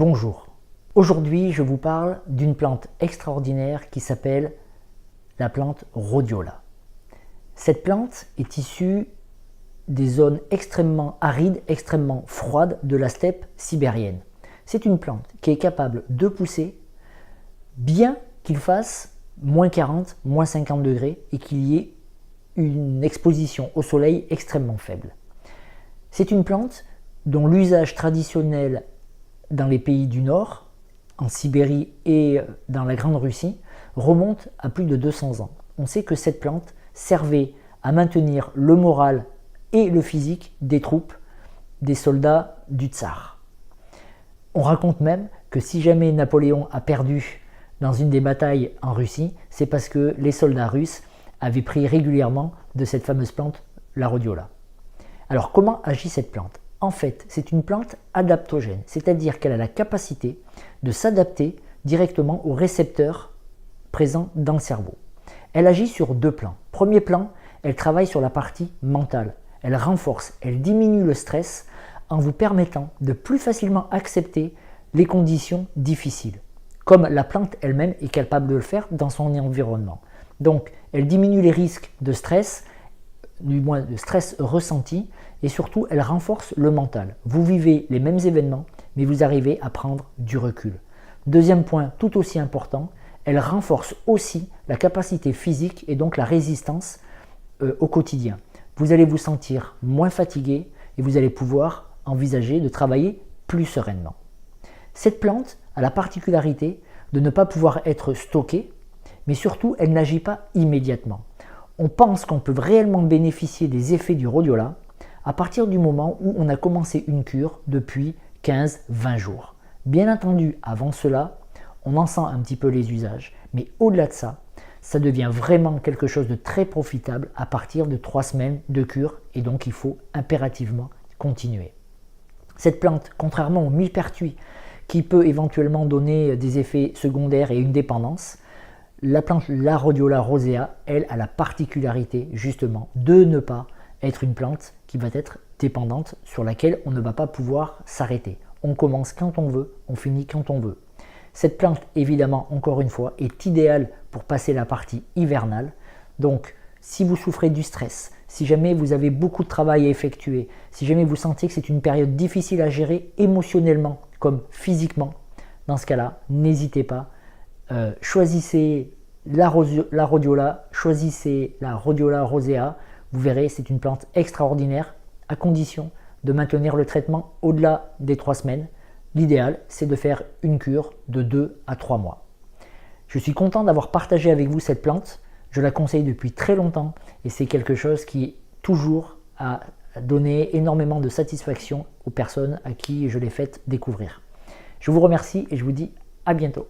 Bonjour, aujourd'hui je vous parle d'une plante extraordinaire qui s'appelle la plante rhodiola. Cette plante est issue des zones extrêmement arides, extrêmement froides de la steppe sibérienne. C'est une plante qui est capable de pousser bien qu'il fasse moins 40, moins 50 degrés et qu'il y ait une exposition au soleil extrêmement faible. C'est une plante dont l'usage traditionnel dans les pays du Nord, en Sibérie et dans la Grande Russie, remonte à plus de 200 ans. On sait que cette plante servait à maintenir le moral et le physique des troupes, des soldats du tsar. On raconte même que si jamais Napoléon a perdu dans une des batailles en Russie, c'est parce que les soldats russes avaient pris régulièrement de cette fameuse plante, la rhodiola. Alors comment agit cette plante ? En fait, c'est une plante adaptogène, c'est-à-dire qu'elle a la capacité de s'adapter directement aux récepteurs présents dans le cerveau. Elle agit sur deux plans. Premier plan, elle travaille sur la partie mentale. Elle renforce, elle diminue le stress en vous permettant de plus facilement accepter les conditions difficiles, comme la plante elle-même est capable de le faire dans son environnement. Donc, elle diminue les risques de stress, du moins de stress ressenti, et surtout elle renforce le mental. Vous vivez les mêmes événements, mais vous arrivez à prendre du recul. Deuxième point tout aussi important, elle renforce aussi la capacité physique et donc la résistance au quotidien. Vous allez vous sentir moins fatigué et vous allez pouvoir envisager de travailler plus sereinement. Cette plante a la particularité de ne pas pouvoir être stockée, mais surtout elle n'agit pas immédiatement. On pense qu'on peut réellement bénéficier des effets du rhodiola à partir du moment où on a commencé une cure depuis 15-20 jours. Bien entendu, avant cela, on en sent un petit peu les usages, mais au-delà de ça, ça devient vraiment quelque chose de très profitable à partir de 3 semaines de cure et donc il faut impérativement continuer. Cette plante, contrairement au millepertuis qui peut éventuellement donner des effets secondaires et une dépendance, la plante, la rhodiola rosea, elle a la particularité justement de ne pas être une plante qui va être dépendante, sur laquelle on ne va pas pouvoir s'arrêter. On commence quand on veut, on finit quand on veut. Cette plante, évidemment, encore une fois, est idéale pour passer la partie hivernale. Donc, si vous souffrez du stress, si jamais vous avez beaucoup de travail à effectuer, si jamais vous sentez que c'est une période difficile à gérer émotionnellement comme physiquement, dans ce cas-là, n'hésitez pas. Choisissez la rhodiola, choisissez la rhodiola rosea. Vous verrez, c'est une plante extraordinaire à condition de maintenir le traitement au-delà des 3 semaines. L'idéal, c'est de faire une cure de 2 à 3 mois. Je suis content d'avoir partagé avec vous cette plante. Je la conseille depuis très longtemps et c'est quelque chose qui toujours a donné énormément de satisfaction aux personnes à qui je l'ai faite découvrir. Je vous remercie et je vous dis à bientôt.